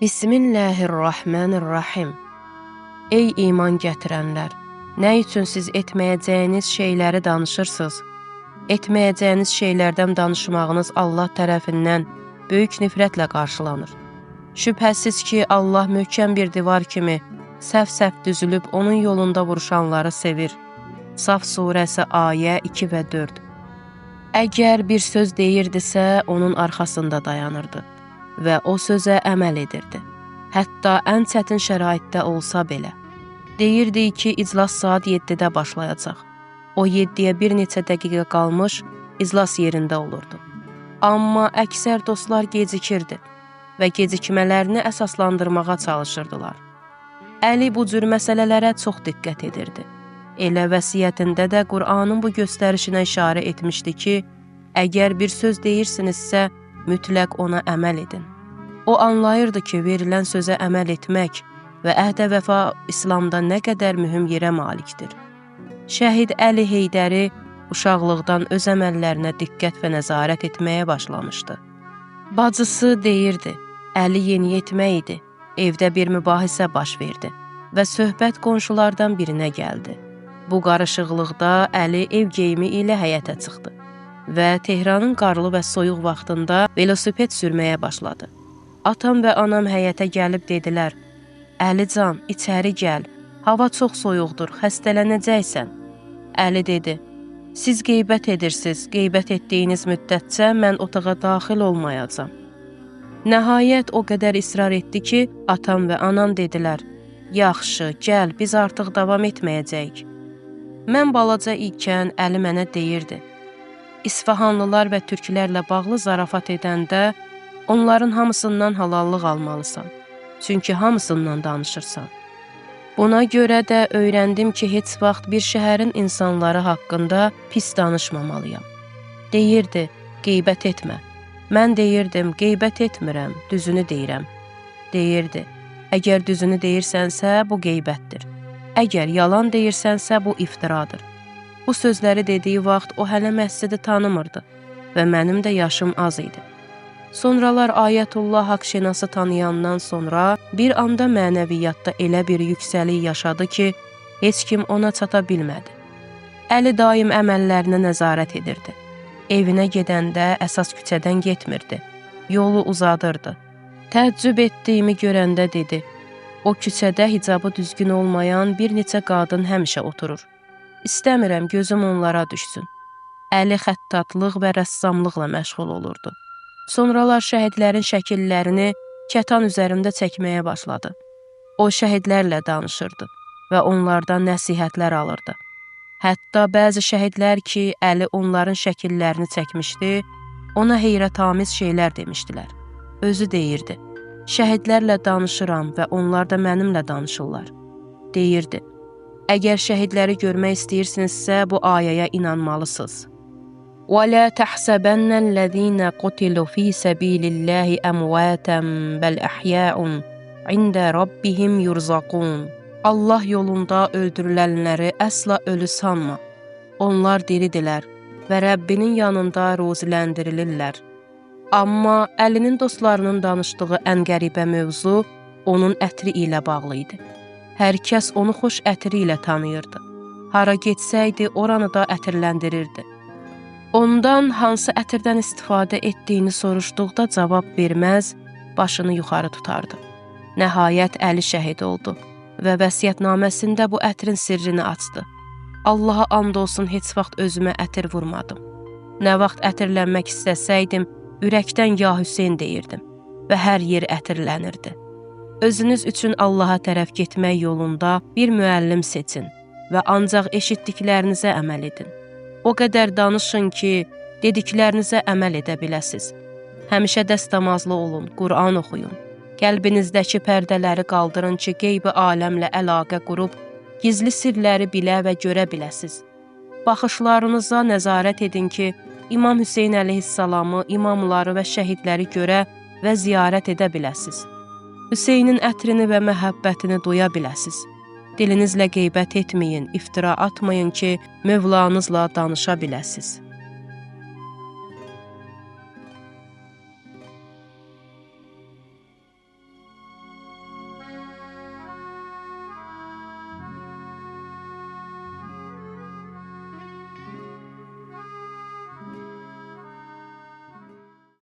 Bismillahirrahmanirrahim. Ey iman gətirənlər! Nə üçün siz etməyəcəyiniz şeyləri danışırsınız? Etməyəcəyiniz şeylərdən danışmağınız Allah tərəfindən böyük nifrətlə qarşılanır. Şübhəsiz ki, Allah möhkəm bir divar kimi səf-səf düzülüb onun yolunda vuruşanları sevir. Saf surəsi ayə 2 və 4. Əgər bir söz deyirdisə, onun arxasında dayanırdı və o sözə əməl edirdi. Hətta ən çətin şəraitdə olsa belə. Deyirdi ki, iclas saat 7-də başlayacaq. O 7-yə bir neçə dəqiqə qalmış iclas yerində olurdu. Amma əksər dostlar gecikirdi və gecikmələrini əsaslandırmağa çalışırdılar. Əli bu cür məsələlərə çox diqqət edirdi. Elə vəsiyyətində də Qur'anın bu göstərişinə işarə etmişdi ki, əgər bir söz deyirsinizsə, mütləq ona əməl edin. O anlayırdı ki, verilən sözə əməl etmək və əhdə vəfa İslamda nə qədər mühüm yerə malikdir. Şəhid Əli Heydəri uşaqlıqdan öz əməllərinə diqqət və nəzarət etməyə başlamışdı. Bacısı deyirdi, Əli yeniyetmə idi, evdə bir mübahisə baş verdi və söhbət qonşulardan birinə gəldi. Bu qarışıqlıqda Əli ev geyimi ilə həyətə çıxdı və Tehranın qarlı və soyuq vaxtında velosiped sürməyə başladı. Atam və anam həyətə gəlib dedilər, Əlican, içəri gəl, hava çox soyuqdur, xəstələnəcəksən. Əli dedi, siz qeybət edirsiniz, qeybət etdiyiniz müddətcə mən otağa daxil olmayacam. Nəhayət o qədər israr etdi ki, atam və anam dedilər, yaxşı, gəl, biz artıq davam etməyəcəyik. Mən balaca ikən Əli mənə deyirdi, İsfahanlılar və türklərlə bağlı zarafat edəndə onların hamısından halallıq almalısan, çünki hamısından danışırsan. Buna görə də öyrəndim ki, heç vaxt bir şəhərin insanları haqqında pis danışmamalıyam. Deyirdi, qeybət etmə. Mən deyirdim, qeybət etmirəm, düzünü deyirəm. Deyirdi, əgər düzünü deyirsənsə, bu qeybətdir. Əgər yalan deyirsənsə, bu iftiradır. Bu sözləri dediyi vaxt o hələ məscidi tanımırdı və mənim də yaşım az idi. Sonralar Ayətullah Haqşinası tanıyandan sonra bir anda mənəviyyatda elə bir yüksəlik yaşadı ki, heç kim ona çata bilmədi. Əli daim əməllərinə nəzarət edirdi. Evinə gedəndə əsas küçədən getmirdi. Yolu uzadırdı. Təəccüb etdiyimi görəndə dedi, o küçədə hicabı düzgün olmayan bir neçə qadın həmişə oturur. İstəmirəm gözüm onlara düşsün. Əli xəttatlıq və rəssamlıqla məşğul olurdu. Sonralar şəhidlərin şəkillərini kətan üzərində çəkməyə başladı. O şəhidlərlə danışırdı və onlardan nəsihətlər alırdı. Hətta bəzi şəhidlər ki, Əli onların şəkillərini çəkmişdi, ona heyrətamiz şeylər demişdilər. Özü deyirdi, şəhidlərlə danışıram və onlar da mənimlə danışırlar. Deyirdi, əgər şəhidləri görmək istəyirsinizsə, bu ayəyə inanmalısınız. وَلَا تَحْسَبَنَّ الَّذ۪ينَ قُتِلُوا ف۪ي سَب۪يلِ اللّٰهِ أَمْوَاتًا بَلْ أَحْيَاءٌ عِنْدَ رَبِّهِمْ يُرْزَقُونَ Allah yolunda öldürülənləri əsla ölü sanma. Onlar diridilər və Rəbbinin yanında ruziləndirilirlər. Amma Əlinin dostlarının danışdığı ən qəribə mövzu onun ətri ilə bağlı idi. Hər kəs onu xoş ətri ilə tanıyırdı. Hara getsəydi, oranı da ətirləndirirdi. Ondan hansı ətirdən istifadə etdiyini soruşduqda cavab verməz, başını yuxarı tutardı. Nəhayət Əli şəhid oldu və vəsiyyətnaməsində bu ətrin sirrini açdı. Allaha and olsun, heç vaxt özümə ətir vurmadım. Nə vaxt ətirlənmək istəsəydim, ürəkdən ya Hüseyn deyirdim və hər yer ətirlənirdi. Özünüz üçün Allaha tərəf getmək yolunda bir müəllim seçin və ancaq eşitdiklərinizə əməl edin. O qədər danışın ki, dediklərinizə əməl edə biləsiz. Həmişə dəstəmazlı olun, Qur'an oxuyun. Qəlbinizdəki pərdələri qaldırın ki, qeybi aləmlə əlaqə qurub, gizli sirləri bilə və görə biləsiz. Baxışlarınıza nəzarət edin ki, İmam Hüseyn əleyhissalamı, imamları və şəhidləri görə və ziyarət edə biləsiz. Hüseynin ətrini və məhəbbətini duya biləsiz. Dilinizlə qeybət etməyin, iftira atmayın ki, Mövlanızla danışa biləsiz.